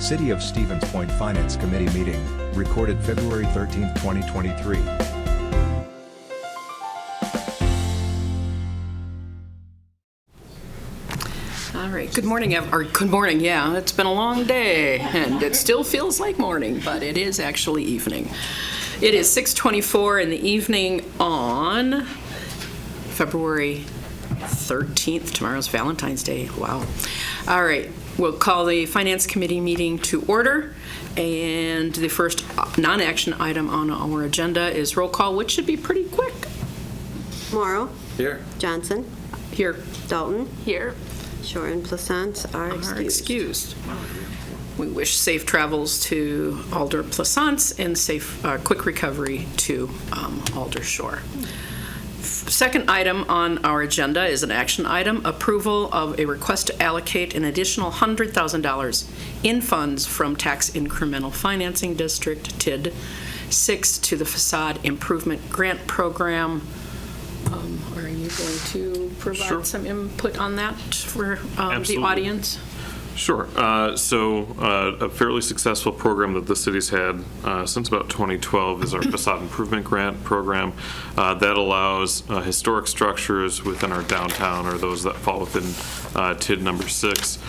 City of Stevens Point Finance Committee meeting, recorded February 13, 2023. All right, good morning, yeah, it's been a long day, and it still feels like morning, but it is actually evening. It is 6:24 in the evening on February 13th. Tomorrow's Valentine's Day, wow. All right, we'll call the Finance Committee meeting to order, and the first non-action item on our agenda is roll call, which should be pretty quick. Morrow. Here. Johnson. Here. Dalton. Here. Shore and Plaisance are excused. We wish safe travels to Alder Plaisance and safe, quick recovery to Alder Shore. Second item on our agenda is an action item, approval of a request to allocate an additional $100,000 in funds from Tax Incremental Financing District, TID 6, to the Facade Improvement Grant Program. Are you going to provide some input on that for the audience? Sure. A fairly successful program that the city's had since about 2012 is our Facade Improvement Grant Program. That allows historic structures within our downtown, or those that fall within TID number 6,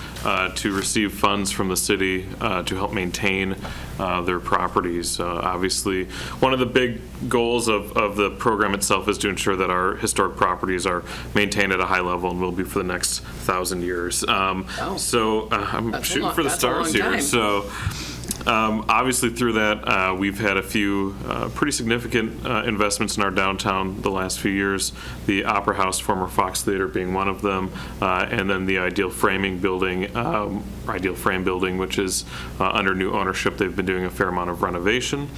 to receive funds from the city to help maintain their properties. Obviously, one of the big goals of the program itself is to ensure that our historic properties are maintained at a high level and will be for the next 1,000 years. I'm shooting for the stars here. So obviously through that, we've had a few pretty significant investments in our downtown the last few years. The Opera House, former Fox Theater being one of them, and then the Ideal Frame building, which is under new ownership. They've been doing a fair amount of renovation.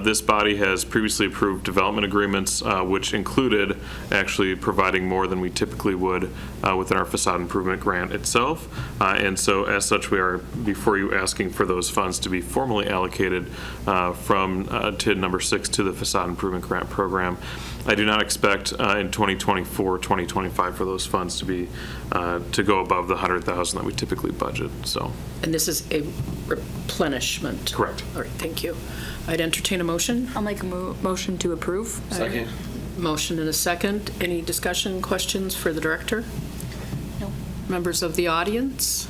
This body has previously approved development agreements, which included actually providing more than we typically would within our facade improvement grant itself. And so as such, we are before you asking for those funds to be formally allocated from TID number 6 to the Facade Improvement Grant Program. I do not expect in 2024, 2025 for those funds to be to go above the $100,000 that we typically budget. So. And this is a replenishment. Correct. All right, thank you. I'd entertain a motion. I'll make a motion to approve. Second. Motion and a second. Any discussion, questions for the director? No. Members of the audience?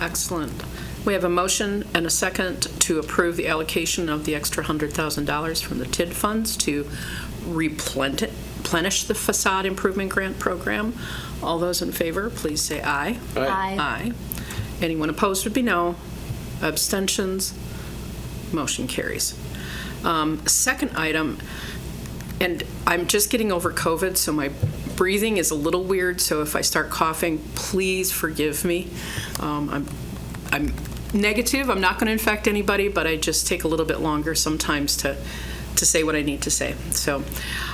Excellent. We have a motion and a second to approve the allocation of the extra $100,000 from the TID funds to replenish the Facade Improvement Grant Program. All those in favor, please say aye. Aye. Aye. Anyone opposed would be no. Abstentions? Motion carries. Second item, and I'm just getting over COVID, so my breathing is a little weird, so if I start coughing, please forgive me. I'm negative, I'm not going to infect anybody, but I just take a little bit longer sometimes to say what I need to say. So,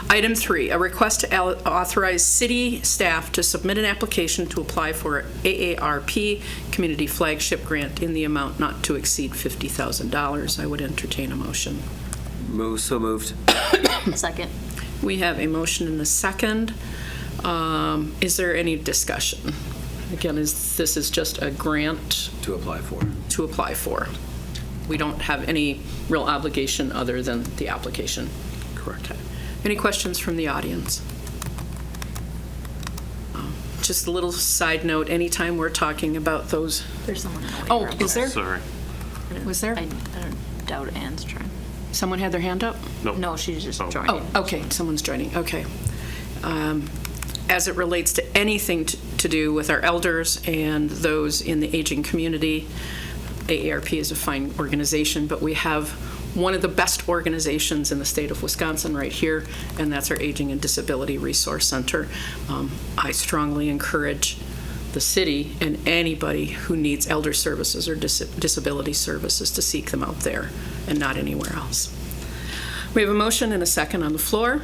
item 3, a request to authorize city staff to submit an application to apply for AARP Community Flagship Grant in the amount not to exceed $50,000. I would entertain a motion. So moved. Second. We have a motion and a second. Is there any discussion? Again, this is just a grant To apply for. We don't have any real obligation other than the application. Correct. Okay. Any questions from the audience? Just a little side note, anytime we're talking about those. There's someone in the Oh, waiting room. is there? Sorry. Was there? I don't doubt Ann's trying. Someone had their hand up? Nope. No, she's just Oh. joining. Oh, okay, someone's joining, okay. As it relates to anything to do with our elders and those in the aging community, AARP is a fine organization, but we have one of the best organizations in the state of Wisconsin right here, and that's our Aging and Disability Resource Center. I strongly encourage the city and anybody who needs elder services or disability services to seek them out there and not anywhere else. We have a motion and a second on the floor.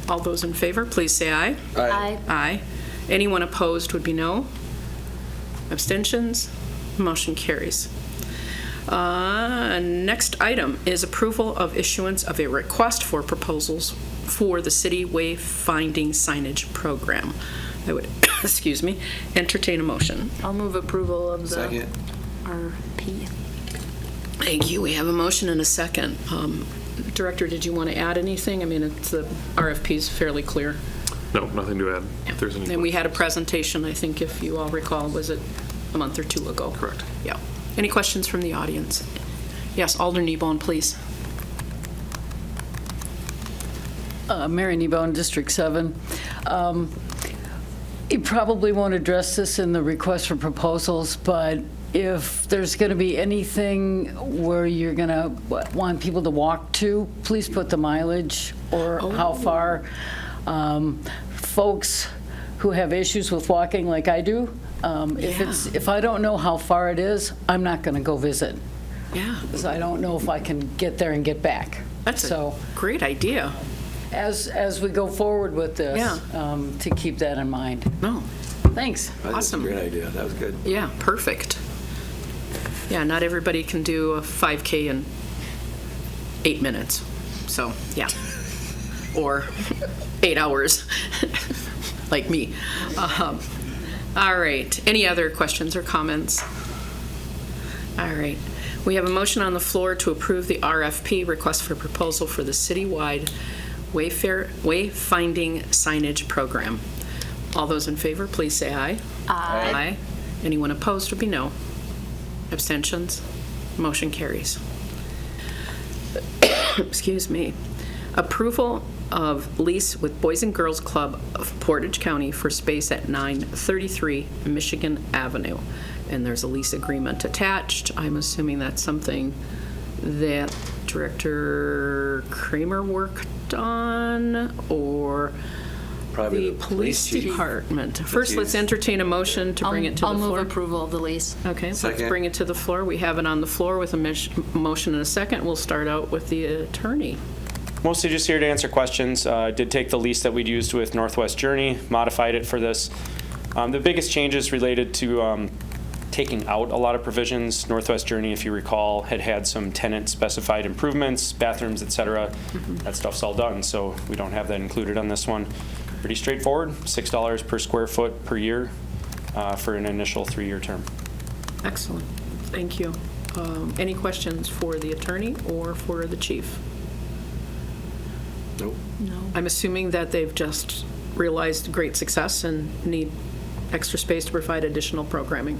All those in favor, please say aye. Aye. Aye. Anyone opposed would be no. Abstentions? Motion carries. Next item is approval of issuance of a request for proposals for the city wayfinding signage program. I would, excuse me, entertain a motion. I'll move approval of the Second. RFP. Thank you. We have a motion and a second. Director, did you want to add anything? I mean, the RFP is fairly clear. No, nothing to add. If there's any And we had a questions. presentation, I think, if you all recall, was it a month or two ago? Correct. Yeah. Any questions from the audience? Yes, Alder Kneebone, please. Mary Kneebone, District 7. You probably won't address this in the request for proposals, but if there's going to be anything where you're going to want people to walk to, please put the mileage or how far. Folks who have issues with walking like I do, if I don't know how far it is, I'm not going to go visit. Yeah. Because I don't know if I can get there and get back. That's So a great idea. as we go forward with this, Yeah. to keep that in mind. No. Thanks. Awesome. Great idea. That was good. Yeah, perfect. Yeah, not everybody can do a 5K in 8 minutes. So, yeah. Or 8 hours, like me. All right. Any other questions or comments? All right. We have a motion on the floor to approve the RFP, request for proposal for the citywide wayfinding signage program. All those in favor, please say aye. Aye. Anyone opposed would be no. Abstentions? Motion carries. Excuse me. Approval of lease with Boys and Girls Club of Portage County for space at 933 Michigan Avenue. And there's a lease agreement attached. I'm assuming that's something that Director Kramer worked on, or Probably the police chief. department. First, chief. let's entertain a motion to bring it to the I'll floor. move approval of the lease. Okay, let's Second. bring it to the floor. We have it on the floor with a motion and a second. We'll start out with the attorney. Mostly just here to answer questions. Did take the lease that we'd used with Northwest Journey, modified it for this. The biggest changes related to taking out a lot of provisions. Northwest Journey, if you recall, had some tenant-specified improvements, bathrooms, et cetera. That stuff's all done, so we don't have that included on this one. Pretty straightforward, $6 per square foot per year for an initial 3-year term. Excellent. Thank you. Any questions for the attorney or for the chief? Nope. I'm assuming that they've just realized great success and need extra space to provide additional programming.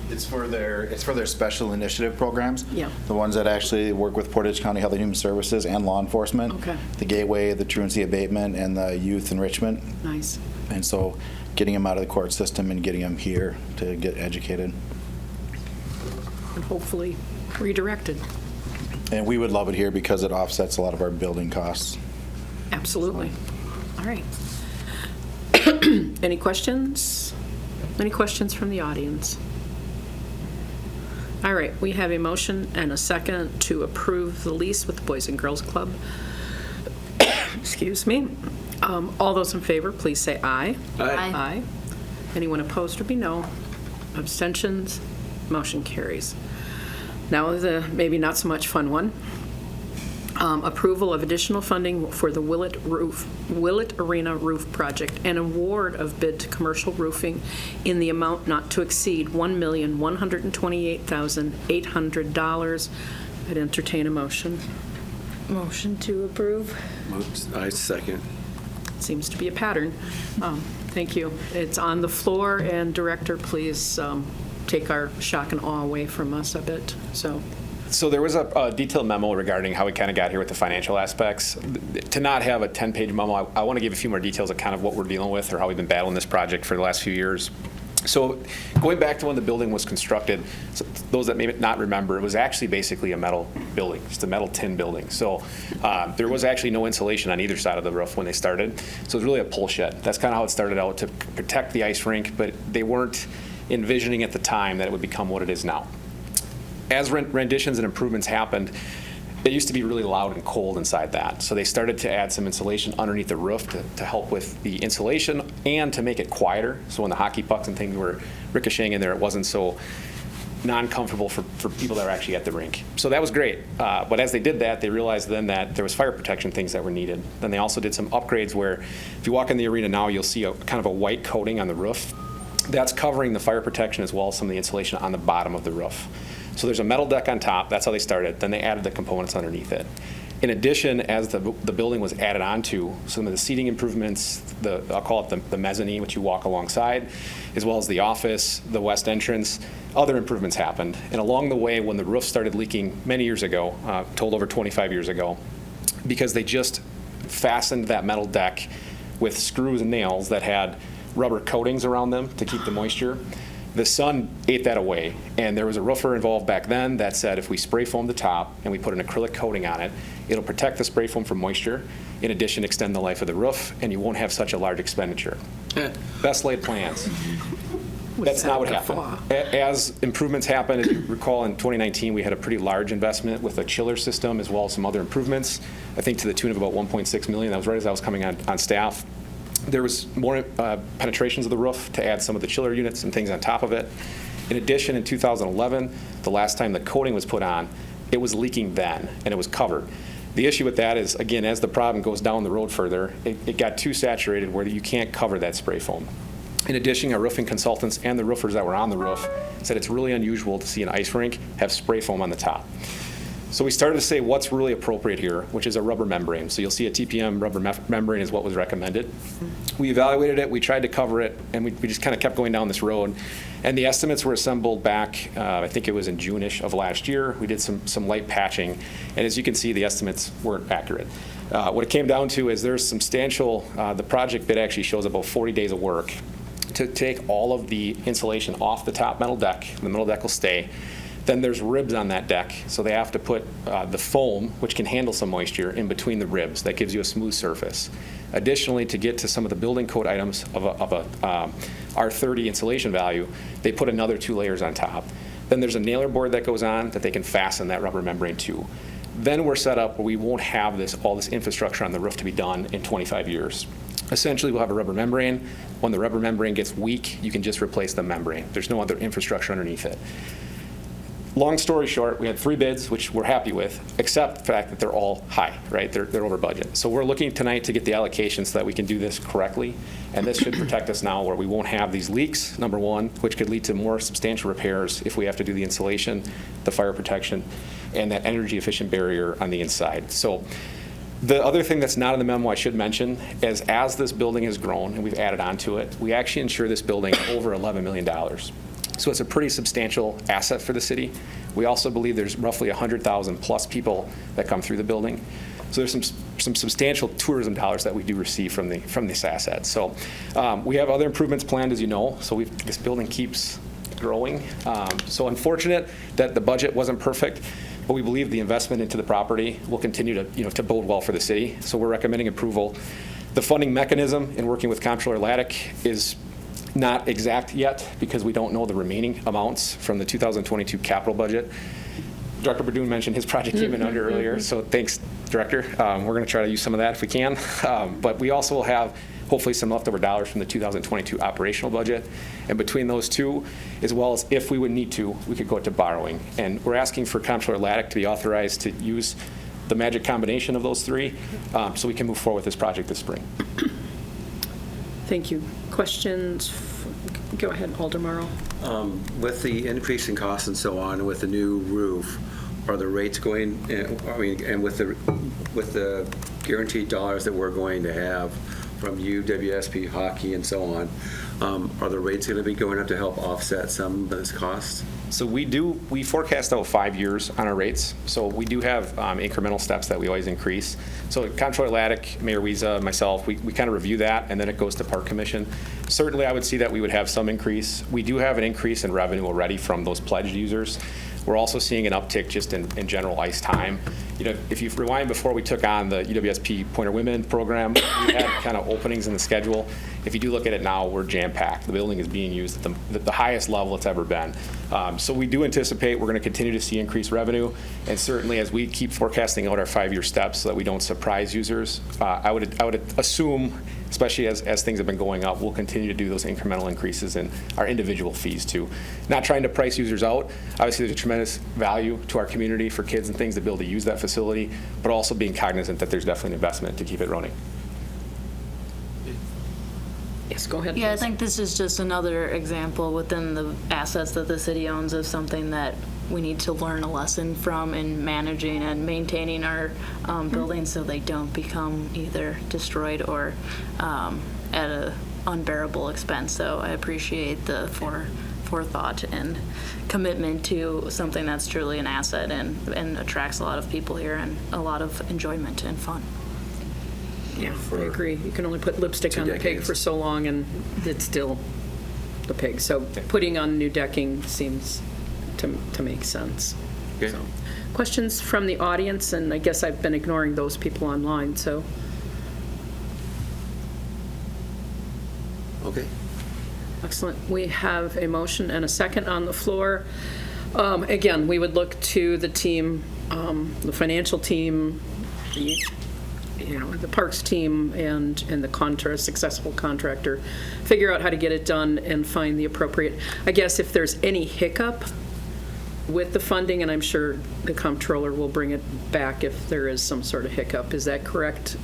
It's for their special initiative programs. Yeah. The ones that actually work with Portage County Health and Human Services and law enforcement. Okay. The Gateway, the truancy abatement, and the youth enrichment. Nice. And so getting them out of the court system and getting them here to get educated. And hopefully redirected. And we would love it here because it offsets a lot of our building costs. Absolutely. All right. Any questions? Any questions from the audience? All right, we have a motion and a second to approve the lease with the Boys and Girls Club. Excuse me. All those in favor, please say aye. Aye. Aye. Anyone opposed would be no. Abstentions? Motion carries. Now the maybe not so much fun one. Approval of additional funding for the Willett Arena Roof Project and award of bid to commercial roofing in the amount not to exceed $1,128,800. I'd entertain a motion. Motion to approve. I second. Seems to be a pattern. Thank you. It's on the floor, and Director, please take our shock and awe away from us a bit. So there was a detailed memo regarding how we kind of got here with the financial aspects. To not have a 10-page memo, I want to give a few more details of kind of what we're dealing with or how we've been battling this project for the last few years. So going back to when the building was constructed, so those that may not remember, it was actually basically a metal building, just a metal tin building. So there was actually no insulation on either side of the roof when they started. So it was really a pole shed. That's kind of how it started out, to protect the ice rink, but they weren't envisioning at the time that it would become what it is now. As renditions and improvements happened, it used to be really loud and cold inside that. So they started to add some insulation underneath the roof to help with the insulation and to make it quieter. So when the hockey pucks and things were ricocheting in there, it wasn't so non-comfortable for people that were actually at the rink. So that was great. But as they did that, they realized then that there was fire protection things that were needed. Then they also did some upgrades where if you walk in the arena now, you'll see a kind of a white coating on the roof. That's covering the fire protection as well as some of the insulation on the bottom of the roof. So there's a metal deck on top. That's how they started. Then they added the components underneath it. In addition, as the building was added onto, some of the seating improvements, I'll call it the mezzanine, which you walk alongside, as well as the office, the west entrance, other improvements happened. And along the way, when the roof started leaking many years ago, told over 25 years ago, because they just fastened that metal deck with screws and nails that had rubber coatings around them to keep the moisture, the sun ate that away. And there was a roofer involved back then that said if we spray foam the top and we put an acrylic coating on it, it'll protect the spray foam from moisture, in addition extend the life of the roof, and you won't have such a large expenditure. Best laid plans. That's not what happened. As improvements happened, as you recall, in 2019, we had a pretty large investment with a chiller system as well as some other improvements, I think to the tune of about $1.6 million. That was right as I was coming on staff. There was more penetrations of the roof to add some of the chiller units and things on top of it. In addition, in 2011, the last time the coating was put on, it was leaking then, and it was covered. The issue with that is, again, as the problem goes down the road further, it got too saturated where you can't cover that spray foam. In addition, our roofing consultants and the roofers that were on the roof said it's really unusual to see an ice rink have spray foam on the top. So we started to say what's really appropriate here, which is a rubber membrane. So you'll see a TPM rubber membrane is what was recommended. We evaluated it, we tried to cover it, and we just kind of kept going down this road. And the estimates were assembled back, I think it was in June-ish of last year. We did some light patching, and as you can see, the estimates weren't accurate. What it came down to is there's substantial, the project bid actually shows about 40 days of work to take all of the insulation off the top metal deck. The metal deck will stay. Then there's ribs on that deck, so they have to put the foam, which can handle some moisture, in between the ribs. That gives you a smooth surface. Additionally, to get to some of the building code items of a R30 insulation value, they put another 2 layers on top. Then there's a nailer board that goes on that they can fasten that rubber membrane to. Then we're set up where we won't have all this infrastructure on the roof to be done in 25 years. Essentially, we'll have a rubber membrane. When the rubber membrane gets weak, you can just replace the membrane. There's no other infrastructure underneath it. Long story short, we had 3 bids, which we're happy with, except the fact that they're all high, right? They're over budget. So we're looking tonight to get the allocation so that we can do this correctly, and this should protect us now where we won't have these leaks, number one, which could lead to more substantial repairs if we have to do the insulation, the fire protection, and that energy efficient barrier on the inside. So the other thing that's not in the memo I should mention is as this building has grown and we've added onto it, we actually insure this building over $11 million. So it's a pretty substantial asset for the city. We also believe there's roughly 100,000 plus people that come through the building. So there's some substantial tourism dollars that we do receive from this asset. So we have other improvements planned, as you know. So this building keeps growing. So unfortunate that the budget wasn't perfect, but we believe the investment into the property will continue to bode well for the city. So we're recommending approval. The funding mechanism in working with Comptroller Laddick is not exact yet because we don't know the remaining amounts from the 2022 capital budget. Director Berdun mentioned his project came in under earlier, so thanks, Director. We're going to try to use some of that if we can. But we also will have hopefully some leftover dollars from the 2022 operational budget. And between those two, as well as if we would need to, we could go to borrowing. And we're asking for Comptroller Laddick to be authorized to use the magic combination of those 3 so we can move forward with this project this spring. Thank you. Questions? Go ahead, Alder Morrow. With the increase in costs and so on, with the new roof, are the rates going, and with the guaranteed dollars that we're going to have from WSP, hockey, and so on, are the rates going to be going up to help offset some of this cost? So we forecast out 5 years on our rates. So we do have incremental steps that we always increase. So Comptroller Laddick, Mayor Wiesa, myself, we kind of review that, and then it goes to Park Commission. Certainly, I would see that we would have some increase. We do have an increase in revenue already from those pledged users. We're also seeing an uptick just in general ice time. If you rewind before we took on the UWSP Pointer Women program, we had kind of openings in the schedule. If you do look at it now, we're jam-packed. The building is being used at the highest level it's ever been. So we do anticipate we're going to continue to see increased revenue, and certainly as we keep forecasting out our 5-year steps so that we don't surprise users, I would assume, especially as things have been going up, we'll continue to do those incremental increases in our individual fees too. Not trying to price users out. Obviously, there's a tremendous value to our community for kids and things to be able to use that facility, but also being cognizant that there's definitely an investment to keep it running. Yes, go ahead. Yeah, I please. think this is just another example within the assets that the city owns of something that we need to learn a lesson from in managing and maintaining our buildings so they don't become either destroyed or at a unbearable expense. So I appreciate the forethought and commitment to something that's truly an asset and attracts a lot of people here and a lot of enjoyment and fun. Yeah, I agree. You can only put lipstick 2 on the pig decades. for so long, and it's still the pig. So putting on new decking seems to make sense. Okay. So, questions from the audience, and I guess I've been ignoring those people online, so. Okay. Excellent. We have a motion and a second on the floor. Again, we would look to the team, the financial team, the parks team, and the successful contractor, figure out how to get it done and find the appropriate. I guess if there's any hiccup with the funding, and I'm sure the comptroller will bring it back if there is some sort of hiccup. Is that correct?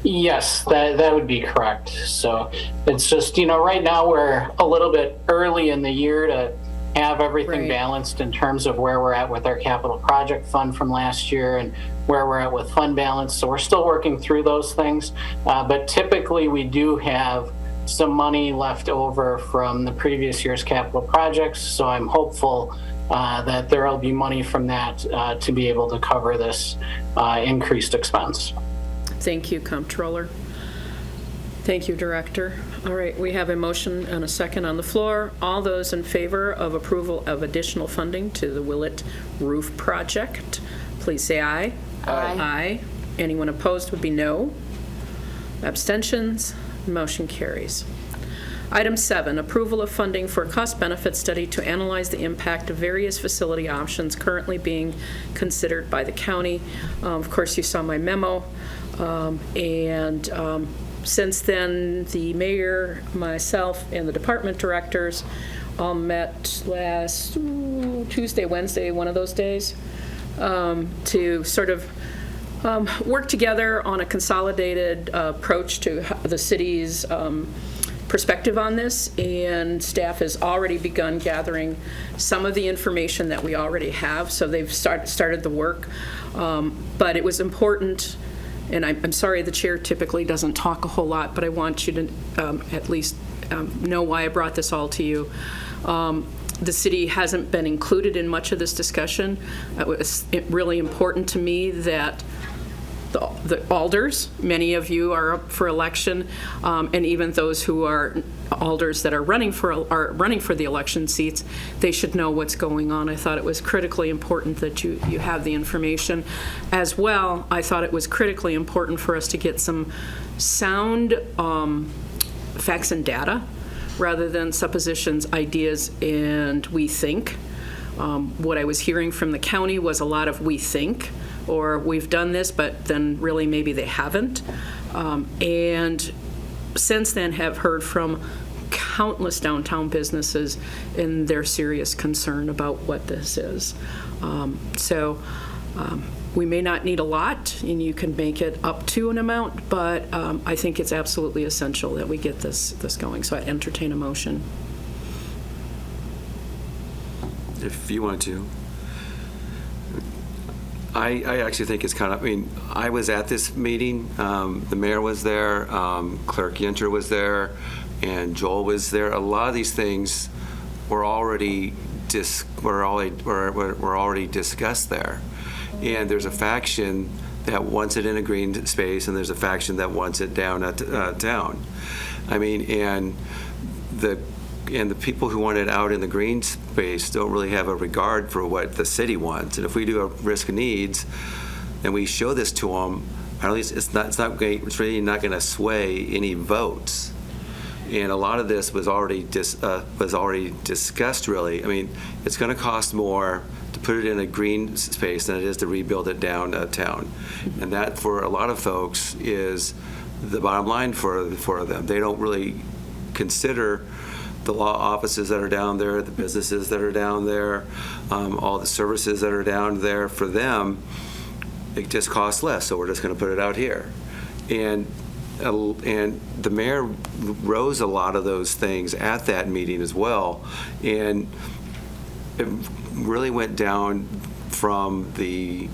Yes, that would be correct. So it's just, right now we're a little bit early in the year to have everything Right. balanced in terms of where we're at with our capital project fund from last year and where we're at with fund balance. So we're still working through those things. But typically we do have some money left over from the previous year's capital projects. So I'm hopeful that there will be money from that to be able to cover this increased expense. Thank you, Comptroller. Thank you, Director. All right, we have a motion and a second on the floor. All those in favor of approval of additional funding to the Willett Roof Project, please say aye. Aye. Aye. Anyone opposed would be no. Abstentions? Motion carries. Item 7, approval of funding for a cost-benefit study to analyze the impact of various facility options currently being considered by the county. Of course, you saw my memo. Since then, the mayor, myself, and the department directors all met last Tuesday, Wednesday, one of those days, to sort of work together on a consolidated approach to the city's perspective on this, and staff has already begun gathering some of the information that we already have, so they've started the work. But it was important, and I'm sorry the chair typically doesn't talk a whole lot, but I want you to at least know why I brought this all to you. The city hasn't been included in much of this discussion. It was really important to me that the alders, many of you are up for election, and even those who are alders that are running for the election seats, they should know what's going on. I thought it was critically important that you have the information. As well, I thought it was critically important for us to get some sound facts and data rather than suppositions, ideas, and we think. What I was hearing from the county was a lot of we think, or we've done this, but then really maybe they haven't. And since then have heard from countless downtown businesses in their serious concern about what this is. We may not need a lot, and you can make it up to an amount, but I think it's absolutely essential that we get this going. So I entertain a motion. If you want to. I actually think it's kind of, I was at this meeting, the mayor was there, Clerk Yenter was there, and Joel was there. A lot of these things were already discussed there. And there's a faction that wants it in a green space, and there's a faction that wants it down at town. And the people who want it out in the green space don't really have a regard for what the city wants. And if we do a risk needs, and we show this to them, at least it's really not going to sway any votes. And a lot of this was already discussed. Really, it's going to cost more to put it in a green space than it is to rebuild it downtown, and that for a lot of folks is the bottom line for them. They don't really consider the law offices that are down there, the businesses that are down there, all the services that are down there. For them, it just costs less, so we're just going to put it out here. And and the mayor rose a lot of those things at that meeting as well. And it really went down from the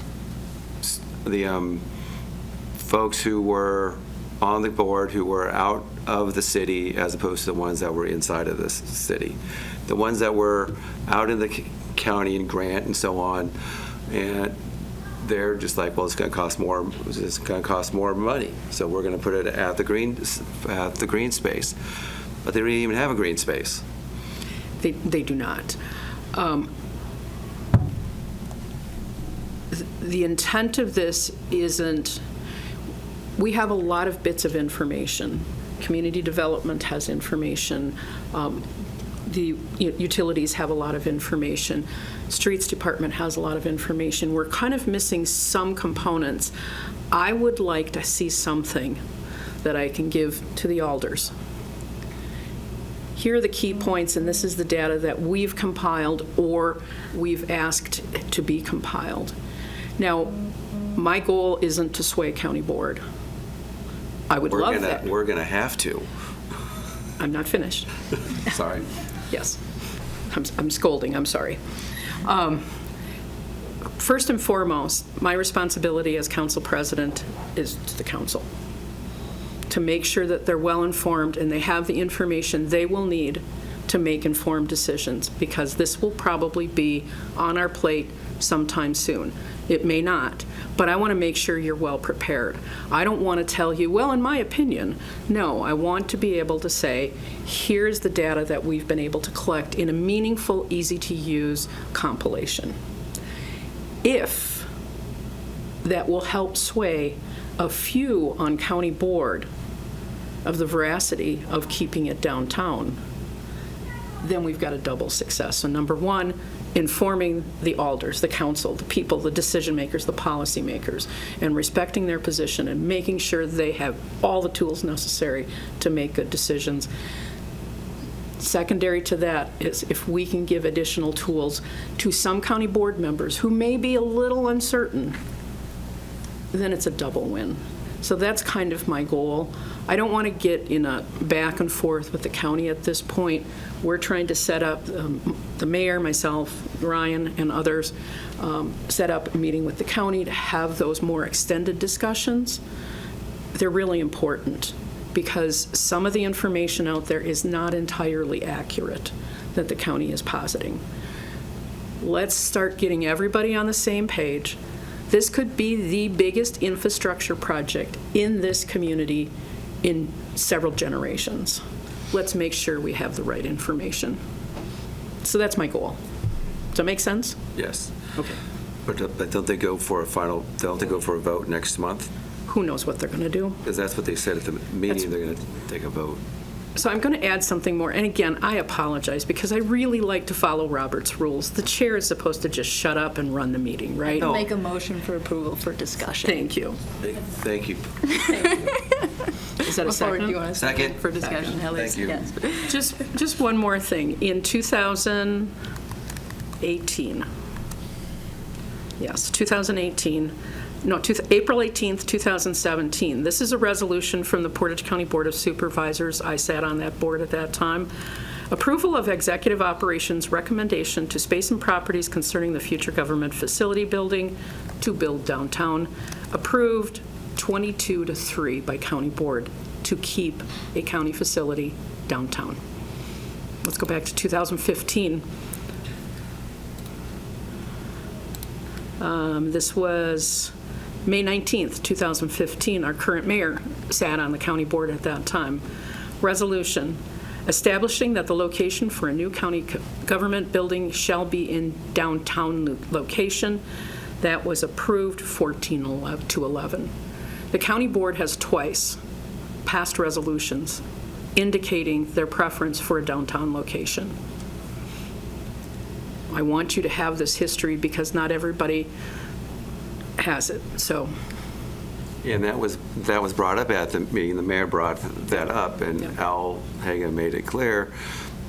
folks who were on the board who were out of the city as opposed to the ones that were inside of this city. The ones that were out in the county and Grant and so on, and they're just like, well, it's going to cost more. It's going to cost more money, so we're going to put it at the green space. But they don't even have a green space. They do not. The intent of this isn't, we have a lot of bits of information. Community development has information. The utilities have a lot of information. Streets Department has a lot of information. We're kind of missing some components. I would like to see something that I can give to the alders. Here are the key points, and this is the data that we've compiled or we've asked to be compiled. Now, my goal isn't to sway County Board. I would love that. We're going to have to. I'm not finished. Sorry. Yes. I'm scolding, I'm sorry. First and foremost, my responsibility as council president is to the council, to make sure that they're well-informed and they have the information they will need to make informed decisions, because this will probably be on our plate sometime soon. It may not, but I want to make sure you're well prepared. I don't want to tell you, well, in my opinion. No, I want to be able to say, here's the data that we've been able to collect in a meaningful, easy-to-use compilation. If that will help sway a few on county board of the veracity of keeping it downtown, then we've got a double success. So number one, informing the alders, the council, the people, the decision makers, the policy makers, and respecting their position and making sure they have all the tools necessary to make good decisions. Secondary to that is if we can give additional tools to some county board members who may be a little uncertain, then it's a double win. So that's kind of my goal. I don't want to get in a back and forth with the county at this point. We're trying to set up, the mayor, myself, Ryan, and others, set up a meeting with the county to have those more extended discussions. They're really important because some of the information out there is not entirely accurate that the county is positing. Let's start getting everybody on the same page. This could be the biggest infrastructure project in this community in several generations. Let's make sure we have the right information. So that's my goal. Does that make sense? Yes. Okay. But don't they go for a vote next month? Who knows what they're going to do? Because that's what they said at the meeting, they're going to take a vote. So I'm going to add something more. And again, I apologize because I really like to follow Robert's rules. The chair is supposed to just shut up and run the meeting, right? No. Make a motion for approval for discussion. Thank you. Thank you. Is that a second? Do you want a Second. for discussion? Thank you. Yes. Just one more thing. In 2018, yes, 2018, no, April 18th, 2017, this is a resolution from the Portage County Board of Supervisors. I sat on that board at that time. Approval of Executive Operations Recommendation to Space and Properties concerning the future government facility building to build downtown. Approved 22-3 by County Board to keep a county facility downtown. Let's go back to 2015. This was May 19th, 2015. Our current mayor sat on the county board at that time. Resolution establishing that the location for a new county government building shall be in downtown location. That was approved 14-11. The county board has twice passed resolutions indicating their preference for a downtown location. I want you to have this history because not everybody has it. So, And that was brought up at the meeting. The mayor brought that up, and Yeah. Al Hagan made it clear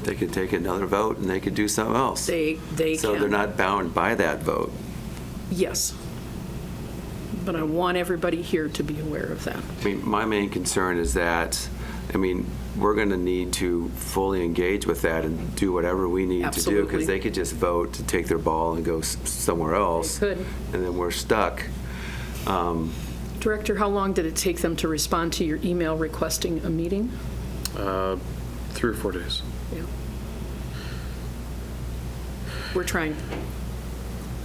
they could take another vote and they could do something else. they So can. they're not bound by that vote. Yes. but I want everybody here to be aware of that. I mean, my main concern is that, I mean, we're going to need to fully engage with that and do whatever we need to do, Absolutely. because they could just vote to take their ball and go somewhere else. They could. And then we're stuck. Director, how long did it take them to respond to your email requesting a meeting? 3 or 4 days. Yeah. We're trying.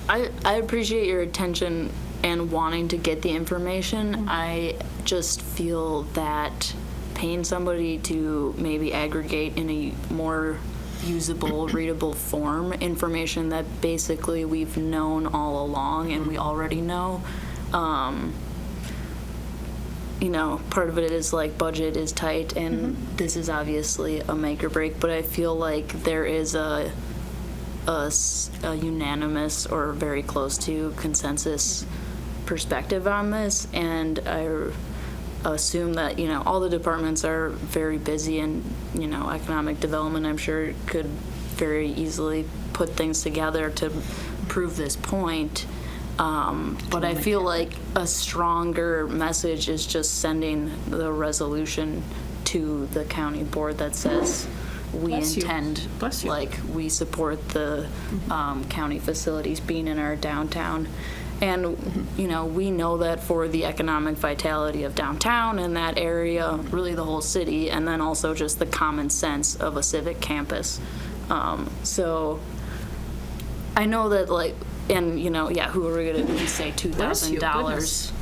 I appreciate your attention and wanting to get the information. I just feel that paying somebody to maybe aggregate in a more usable, readable form information that basically we've known all along and we already know. You know, part of it is like budget is tight and this is obviously a make or break, but I feel like there is a unanimous or very close to consensus perspective on this, and I assume that, you know, all the departments are very busy, and, you know, economic development, I'm sure, could very easily put things together to prove this point. But I feel like a stronger message is just sending the resolution to the county board that says we Bless you. intend, Bless you. like, we support the county facilities being in our downtown. And, you know, we know that for the economic vitality of downtown and that area, really the whole city, and then also just the common sense of a civic campus. So I know that, like, and, you know, yeah, who are we going to say Bless you, $2,000? goodness.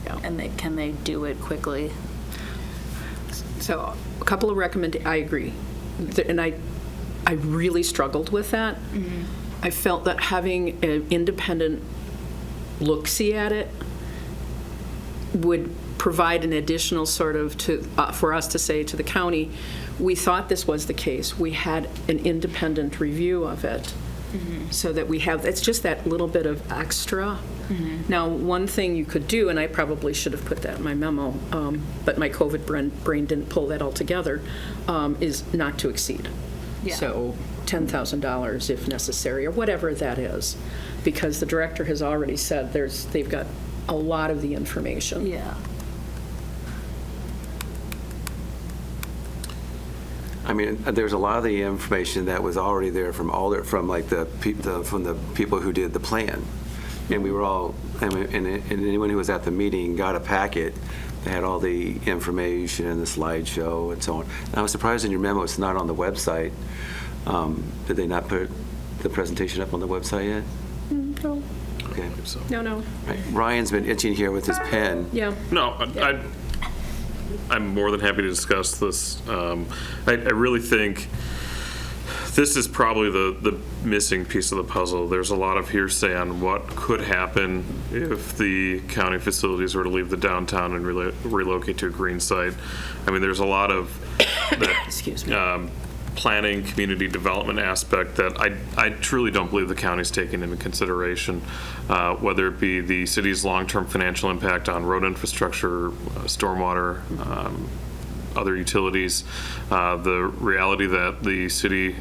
Yeah. And can they do it quickly? So a couple of I agree. And I really struggled with that. I felt that having an independent look-see at it would provide an additional sort of for us to say to the county, we thought this was the case. We had an independent review of it. So that we have, it's just that little bit of extra. Now, one thing you could do, and I probably should have put that in my memo, but my COVID brain didn't pull that all together, is not to exceed. Yeah. So $10,000 if necessary, or whatever that is, because the director has already said they've got a lot of the information. Yeah. I mean, there's a lot of the information that was already there from the people who did the plan, and we were all, and anyone who was at the meeting got a packet that had all the information and the slideshow and so on. And I was surprised in your memo it's not on the website. Did they not put the presentation up on the website yet? No, Okay. no. Right. Ryan's been itching here with his pen. Yeah. No, I'm more than happy to discuss this. I really think this is probably the missing piece of the puzzle. There's a lot of hearsay on what could happen if the county facilities were to leave the downtown and relocate to a green site. I mean, there's a lot of that, Excuse me. planning, community development aspect that I truly don't believe the county's taking into consideration, whether it be the city's long-term financial impact on road infrastructure, stormwater, other utilities, the reality that the city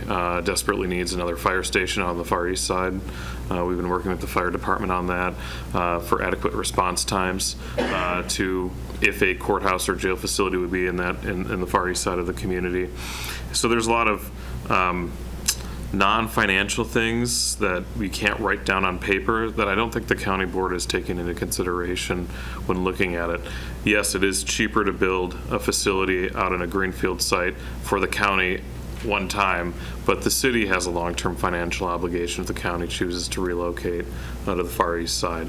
desperately needs another fire station on the Far East Side. We've been working with the fire department on that for adequate response times to if a courthouse or jail facility would be in the Far East Side of the community. So there's a lot of non-financial things that we can't write down on paper that I don't think the county board is taking into consideration when looking at it. Yes, it is cheaper to build a facility out in a greenfield site for the county one time, but the city has a long-term financial obligation if the county chooses to relocate out of the Far East Side.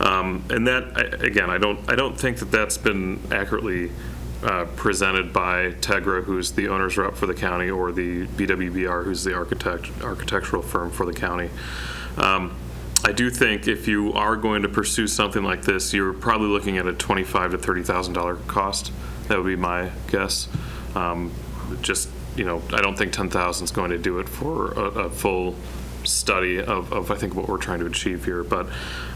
And that, again, I don't think that that's been accurately presented by Tegra, who's the owner's rep for the county, or the BWBR, who's the architectural firm for the county. I do think if you are going to pursue something like this, you're probably looking at a $25,000 to $30,000 cost. That would be my guess. Just, you know, I don't think $10,000 is going to do it for a full study of I think what we're trying to achieve here. But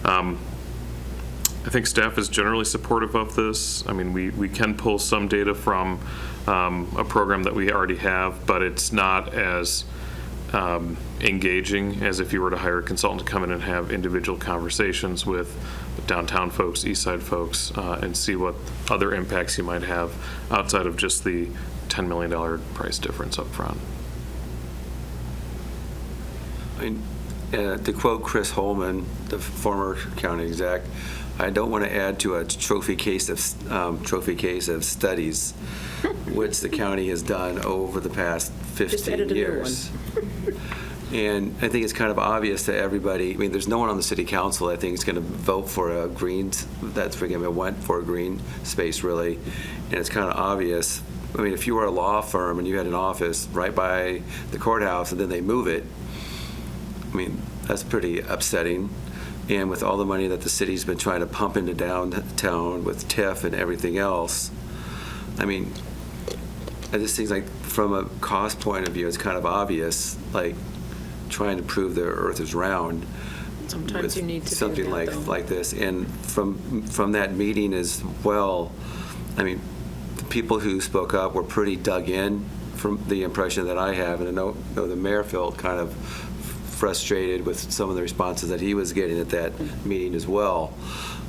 I think staff is generally supportive of this. I mean, we can pull some data from a program that we already have, but it's not as engaging as if you were to hire a consultant to come in and have individual conversations with downtown folks, east side folks, and see what other impacts you might have outside of just the $10 million price difference up front. I mean, to quote Chris Holman, the former county exec, I don't want to add to a trophy case of studies, which the county has done over the past 15 years. And I think it's kind of obvious to everybody. I mean, there's no one on the city council I think is going to vote for a green. That's going to went for a green space really, and it's kind of obvious. I mean, if you were a law firm and you had an office right by the courthouse and then they move it, I mean, that's pretty upsetting. And with all the money that the city's been trying to pump into downtown with TIF and everything else, I mean, I just think like from a cost point of view, it's kind of obvious, like trying to prove the earth is round. Sometimes you need to do something that, like this. And from that meeting as well, I mean, the people who spoke up were pretty dug in from the impression that I have, and I know the mayor felt kind of frustrated with some of the responses that he was getting at that meeting as well.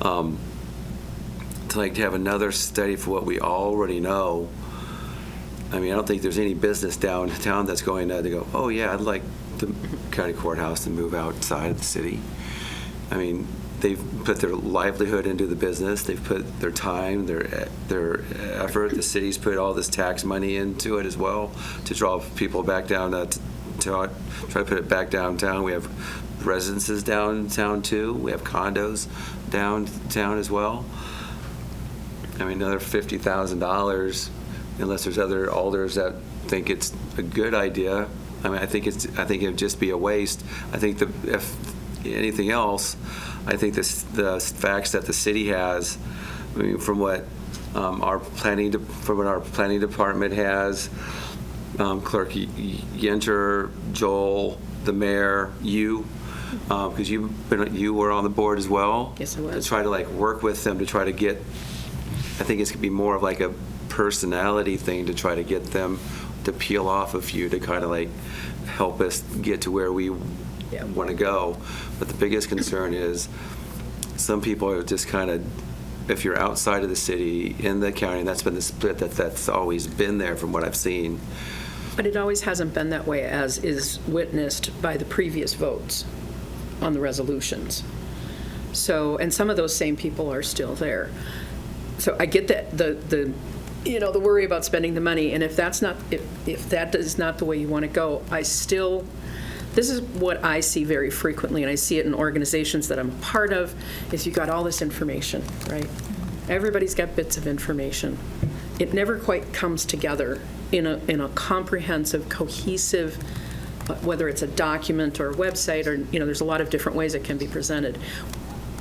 To have another study for what we already know, I mean, I don't think there's any business downtown that's going to go, oh yeah, I'd like the county courthouse to move outside of the city. I mean, they've put their livelihood into the business. They've put their time, their effort. The city's put all this tax money into it as well to draw people back down to try to put it back downtown. We have residences downtown too. We have condos downtown as well. I mean, another $50,000, unless there's other alders that think it's a good idea. I mean, I think it'd just be a waste. I think if anything else, I think the facts that the city has, I mean, from what our planning department has, Clerk Yenter, Joel, the mayor, you, because you were on the board as well. Yes, I was. To try to work with them to try to get. I think it's gonna be more of a personality thing to try to get them to peel off a few to kind of help us get to where we want to go. But the biggest concern is some people are just kind of, if you're outside of the city, in the county, and that's been the split that's always been there from what I've seen. But it always hasn't been that way, as is witnessed by the previous votes on the resolutions. So, and some of those same people are still there. So I get that the worry about spending the money, and if that is not the way you want to go, this is what I see very frequently, and I see it in organizations that I'm a part of, is you got all this information, right? Everybody's got bits of information. It never quite comes together in a comprehensive, cohesive, whether it's a document or a website, or there's a lot of different ways it can be presented.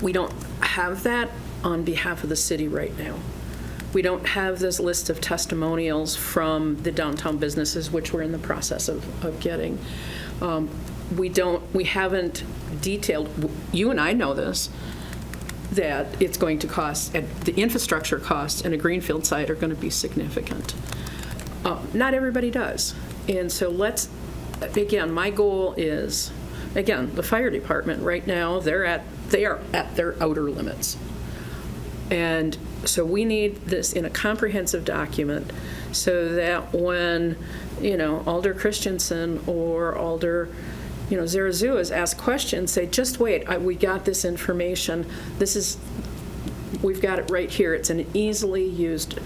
We don't have that on behalf of the city right now. We don't have this list of testimonials from the downtown businesses, which we're in the process of getting. We haven't detailed, you and I know this, that it's going to cost, the infrastructure costs in a greenfield site are going to be significant. Not everybody does. And so again, my goal is, the fire department right now, they are at their outer limits. And so we need this in a comprehensive document so that when, Alder Christensen or Alder, Zarazua ask questions, say, just wait, we got this information. We've got it right here. It's an easily used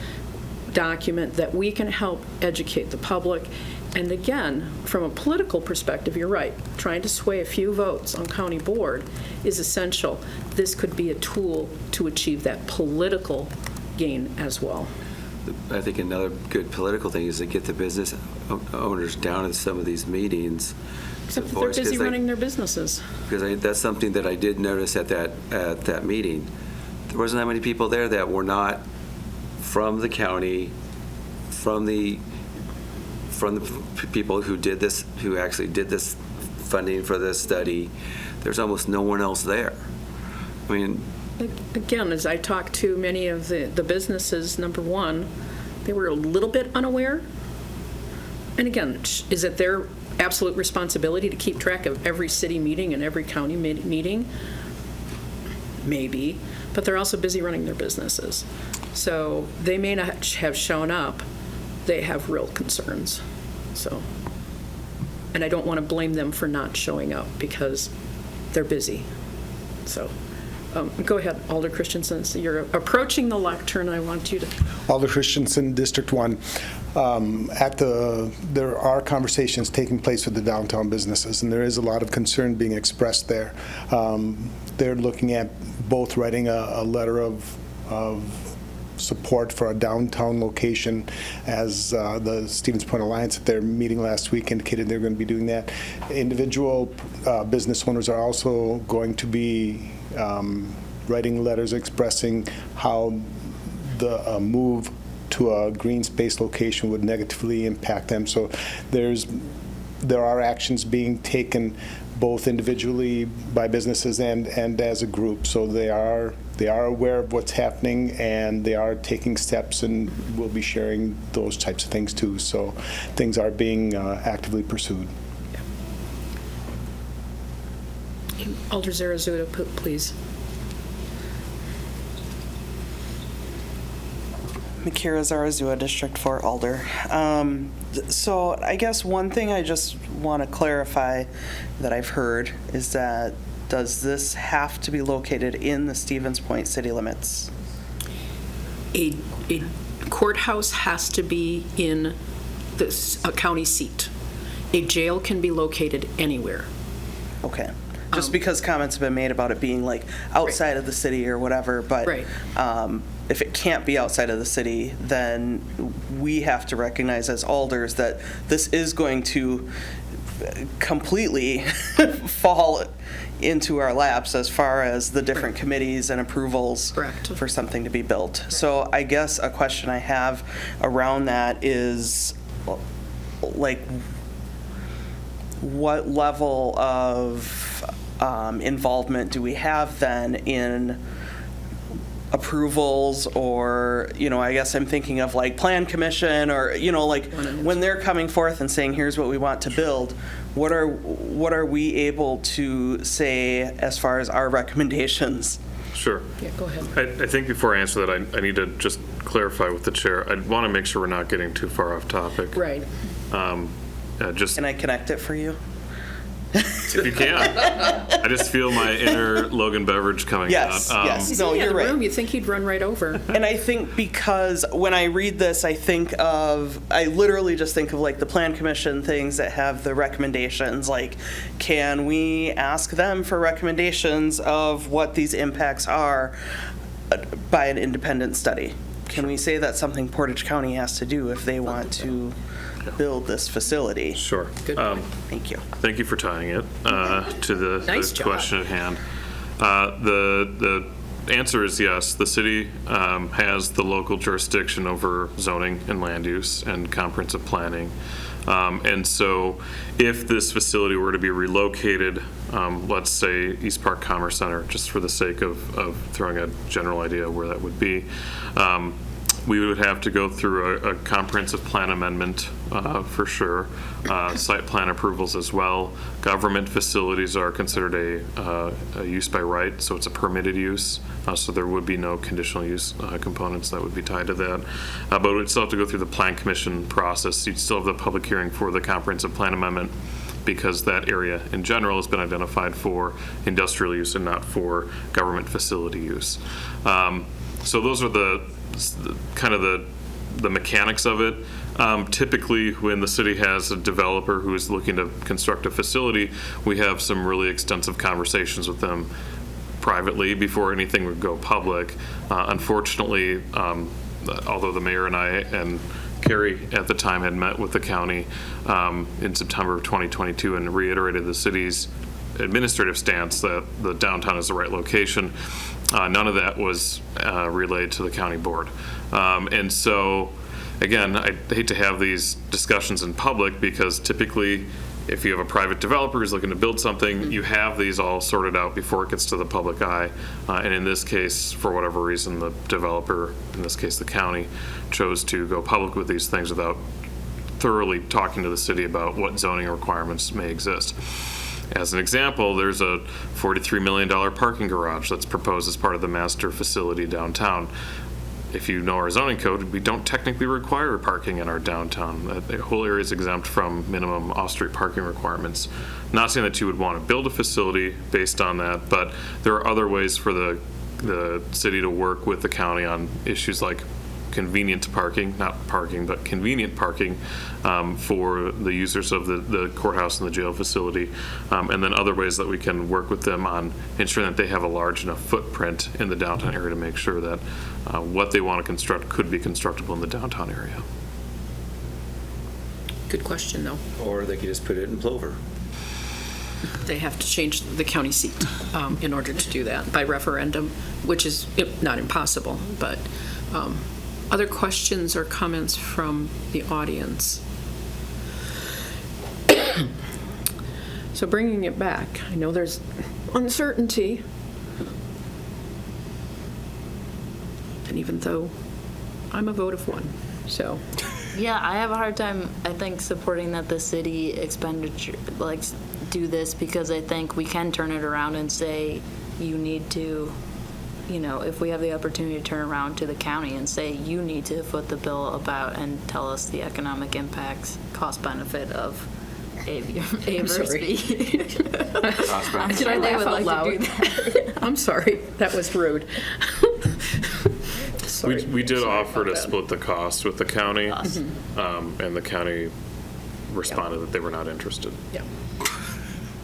document that we can help educate the public. And again, from a political perspective, you're right. Trying to sway a few votes on county board is essential. This could be a tool to achieve that political gain as well. I think another good political thing is to get the business owners down at some of these meetings. Except that they're busy running their businesses. Because that's something that I did notice at that meeting. There wasn't that many people there that were not from the county, from the people who actually did this funding for this study. There's almost no one else there. I mean, again, as I talked to many of the businesses, number one, they were a little bit unaware. And again, is it their absolute responsibility to keep track of every city meeting and every county meeting? maybe, but they're also busy running their businesses. So they may not have shown up. They have real concerns. So, and I don't want to blame them for not showing up because they're busy. So, go ahead, Alder Christensen. So you're approaching the lectern. I want you to. Alder Christensen, District 1. There are conversations taking place with the downtown businesses, and there is a lot of concern being expressed there. They're looking at both writing a letter of support for a downtown location, as the Stevens Point Alliance at their meeting last week indicated they're going to be doing that. Individual business owners are also going to be writing letters expressing how the move to a green space location would negatively impact them. So there are actions being taken both individually by businesses and as a group. So they are aware of what's happening, and they are taking steps, and we'll be sharing those types of things too. So things are being actively pursued. Alder Zarazuda, please. Makira Zarazua, District 4 Alder. So I guess one thing I just want to clarify that I've heard is that does this have to be located in the Stevens Point city limits? A courthouse has to be in a county seat. A jail can be located anywhere. Okay. Just because comments have been made about it being like outside of the city or whatever, but if it can't be outside of the city, then we have to recognize as alders that this is going to completely fall into our laps as far as the different committees and approvals for something to be built. So I guess a question I have around that is, like, what level of involvement do we have then in approvals, or, I guess I'm thinking of like Plan Commission, or, like when they're coming forth and saying, here's what we want to build, what are we able to say as far as our recommendations? Sure. Yeah, go ahead. I think before I answer that, I need to just clarify with the chair. I want to make sure we're not getting too far off topic. Right. Can I connect it for you? If you can. I just feel my inner Logan Beveridge coming out. Yes. He's No, in the you're other right. room. You'd think he'd run right over. And I think because when I read this, I literally just think of like the Plan Commission things that have the recommendations, like, can we ask them for recommendations of what these impacts are by an independent study? Can we say that's something Portage County has to do if they want to build this facility? Sure. Good point. Thank you. Thank you for tying it to the, Nice the job. question at hand. The answer is yes. The city has the local jurisdiction over zoning and land use and comprehensive planning. And so if this facility were to be relocated, let's say East Park Commerce Center, just for the sake of throwing a general idea where that would be, we would have to go through a comprehensive plan amendment for sure, site plan approvals as well. Government facilities are considered a use by right, so it's a permitted use, so there would be no conditional use components that would be tied to that. But we'd still have to go through the Plan Commission process. You'd still have the public hearing for the comprehensive plan amendment, because that area in general has been identified for industrial use and not for government facility use. So those are the kind of the mechanics of it. Typically, when the city has a developer who is looking to construct a facility, we have some really extensive conversations with them privately before anything would go public. Unfortunately, although the mayor and I and Carrie at the time had met with the county in September of 2022 and reiterated the city's administrative stance that the downtown is the right location, none of that was relayed to the county board. And so, again, I hate to have these discussions in public, because typically if you have a private developer who's looking to build something, you have these all sorted out before it gets to the public eye. And in this case, for whatever reason, the developer, in this case the county, chose to go public with these things without thoroughly talking to the city about what zoning requirements may exist. As an example, there's a $43 million parking garage that's proposed as part of the master facility downtown. If you know our zoning code, we don't technically require parking in our downtown. The whole area is exempt from minimum off-street parking requirements. Not saying that you would want to build a facility based on that, but there are other ways for the city to work with the county on issues like convenient parking, not parking, but convenient parking for the users of the courthouse and the jail facility, and then other ways that we can work with them on ensuring that they have a large enough footprint in the downtown area to make sure that what they want to construct could be constructible in the downtown area. Good question, though. Or they could just put it in Plover. They have to change the county seat in order to do that by referendum, which is not impossible, but other questions or comments from the audience? So bringing it back, I know there's uncertainty. And even though I'm a vote of one, so. Yeah, I have a hard time, I think, supporting that the city expenditure, like, do this, because I think we can turn it around and say, you need to, you know, if we have the opportunity to turn around to the county and say, you need to foot the bill about and tell us the economic impacts, cost benefit of sorry. I'm sure they would like to do that. I'm sorry, that was rude. Sorry. We did Sorry offer to about that. split the cost with the county, and the county responded that they were not interested. Yeah.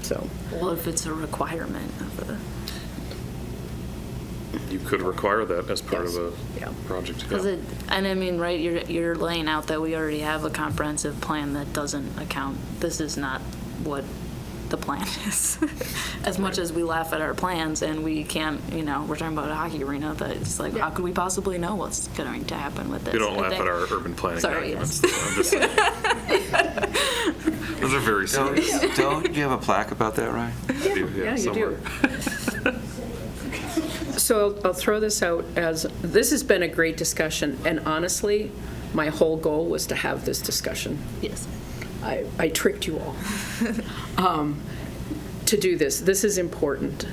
So. Well, if it's a requirement of a. You could require that as part of a project. Because and I mean, right, you're laying out that we already have a comprehensive plan that doesn't account, this is not what the plan is. As much as we laugh at our plans and we can't, you know, we're talking about a hockey arena, that it's like, how could we possibly know what's going to happen with this? We don't laugh at our urban planning Sorry, documents. yes. I'm just saying. Those are very serious. Don't you have a plaque about that, Ryan? Yeah, you somewhere. do. So I'll throw this out as, this has been a great discussion, and honestly, my whole goal was to have this discussion. Yes. I tricked you all to do this. This is important.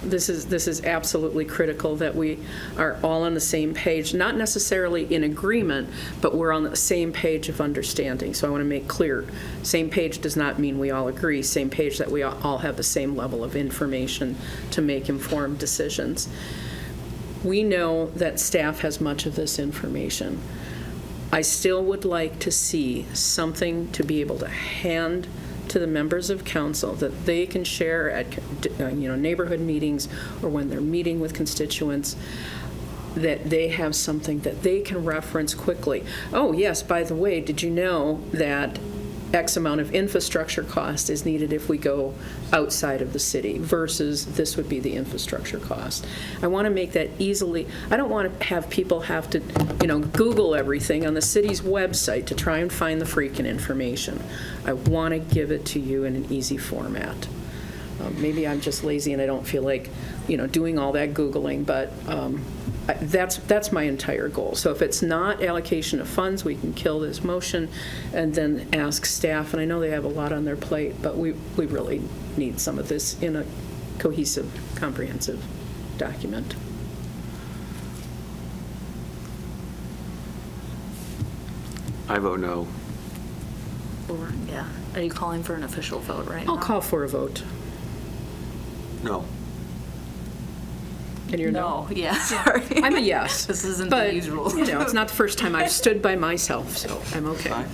This is absolutely critical that we are all on the same page, not necessarily in agreement, but we're on the same page of understanding. So I want to make clear, same page does not mean we all agree, same page that we all have the same level of information to make informed decisions. We know that staff has much of this information. I still would like to see something to be able to hand to the members of council that they can share at neighborhood meetings or when they're meeting with constituents, that they have something that they can reference quickly. Oh, yes, by the way, did you know that X amount of infrastructure cost is needed if we go outside of the city versus this would be the infrastructure cost. I want to make that easily. I don't want to have people have to, Google everything on the city's website to try and find the freaking information. I want to give it to you in an easy format. Maybe I'm just lazy and I don't feel like, doing all that Googling, but that's my entire goal. So if it's not allocation of funds, we can kill this motion and then ask staff, and I know they have a lot on their plate, but we really need some of this in a cohesive, comprehensive document. I vote no. Or, yeah. Are you calling for an official vote right now? I'll call for a vote. No. And you're no? Yeah, sorry. I'm a yes. This isn't but, the usual. It's not the first time I've stood by myself, so I'm okay.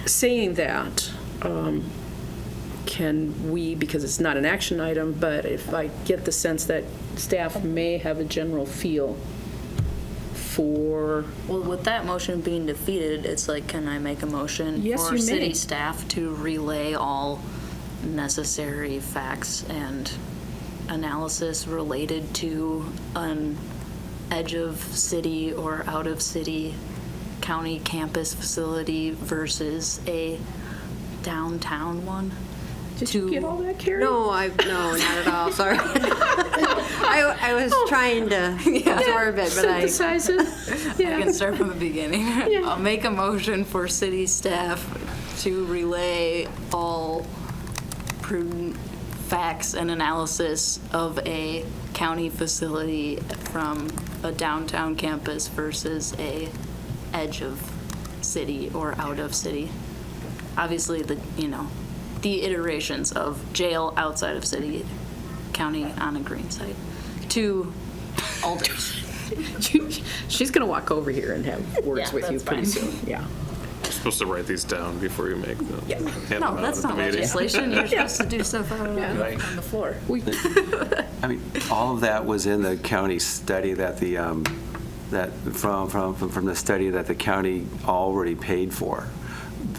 Saying that, can we, because it's not an action item, but if I get the sense that staff may have a general feel for... Well, with that motion being defeated, it's like, can I make a motion Yes, for you may. city staff to relay all necessary facts and analysis related to an edge of city or out of city county campus facility versus a downtown one? Did you get all that, Carrie? No, not at all. Sorry. I was trying to absorb it, but Synthesize it. I can start from the beginning. I'll make a motion for city staff to relay all prudent facts and analysis of a county facility from a downtown campus versus a edge of city or out of city. Obviously, the iterations of jail outside of city, county on a green site, to Alders. She's going to walk over here and have words Yeah, with you that's pretty fine. soon. Yeah. You're supposed to write these down before you make them. Yeah. hand them No, out that's at the not meeting. legislation. You're supposed to do stuff out on the floor. I mean, all of that was in the county study that the, that from the study that the county already paid for,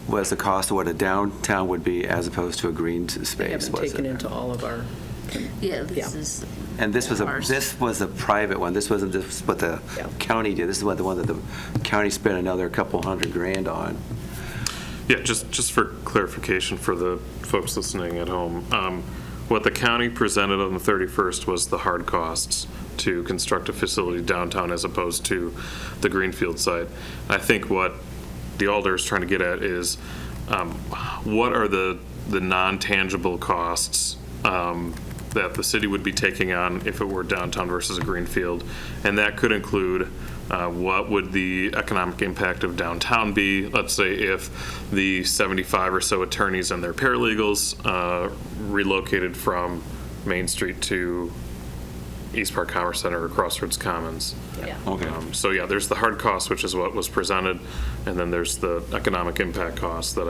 was the cost of what a downtown would be as opposed to a green They space. haven't was taken it? into all of our, Yeah, this Yeah. is. And this was ours. a private one. This wasn't just what the Yeah. county did. This is what the one that the county spent another couple $100,000 on. Yeah, just for clarification for the folks listening at home, what the county presented on the 31st was the hard costs to construct a facility downtown as opposed to the Greenfield site. I think what the Alder is trying to get at is what are the non-tangible costs that the city would be taking on if it were downtown versus a greenfield, and that could include what would the economic impact of downtown be. Let's say if the 75 or so attorneys and their paralegals relocated from Main Street to East Park Commerce Center or Crossroads Commons. Yeah. Okay. So yeah, there's the hard cost, which is what was presented, and then there's the economic impact costs that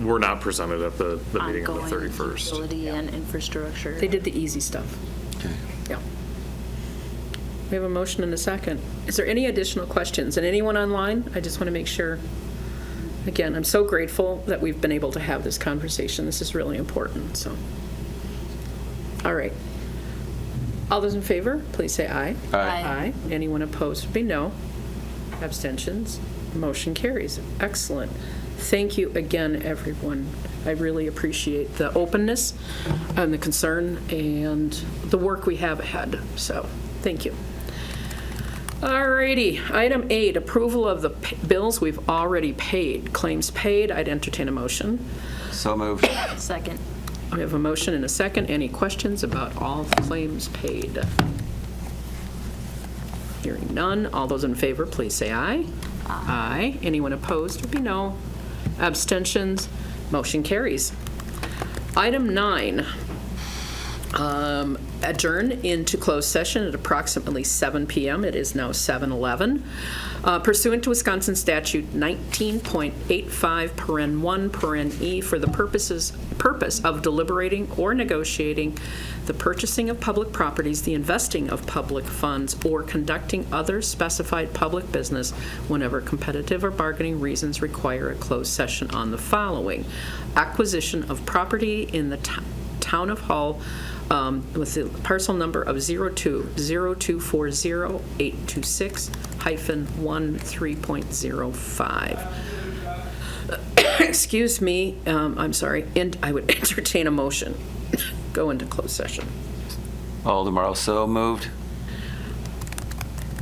were not presented at the meeting on the Ongoing 31st. utility and infrastructure. they did the easy stuff. Okay. Yeah. We have a motion and a second. Is there any additional questions? And anyone online? I just want to make sure. Again, I'm so grateful that we've been able to have this conversation. This is really important, so. All right. All those in favor, please say aye. Aye. Aye. Anyone opposed would be no. Abstentions? Motion carries. Excellent. Thank you again, everyone. I really appreciate the openness and the concern and the work we have ahead. So, thank you. All righty. Item 8, approval of the bills we've already paid. Claims paid. I'd entertain a motion. So moved. Second. We have a motion and a second. Any questions about all claims paid? Hearing none. All those in favor, please say aye. Aye. Anyone opposed would be no. Abstentions? Motion carries. Item 9, adjourn into closed session at approximately 7 p.m. It is now 7:11. Pursuant to Wisconsin Statute 19.85, paren 1, paren E, for the purpose of deliberating or negotiating the purchasing of public properties, the investing of public funds, or conducting other specified public business whenever competitive or bargaining reasons require a closed session on the following: acquisition of property in the town of Hull with the parcel number of 02-0240-826-13.05. Excuse me, I'm sorry, and I would entertain a motion. Go into closed session. Aldermar, so moved.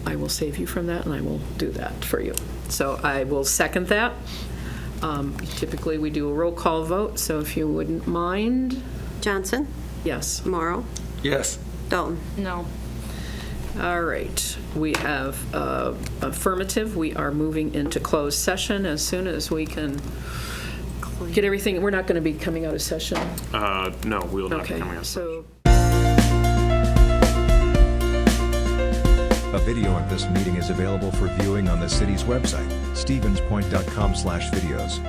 I will save you from that, and I will do that for you. So I will second that. Typically, we do a roll call vote, so if you wouldn't mind. Johnson? Yes. Morrow? Yes. Dalton? No. All right. We have affirmative. We are moving into closed session as soon as we can get everything. We're not going to be coming out of session. No, we will not be Okay. coming out. So. A video of this meeting is available for viewing on the city's website, stevenspoint.com/videos.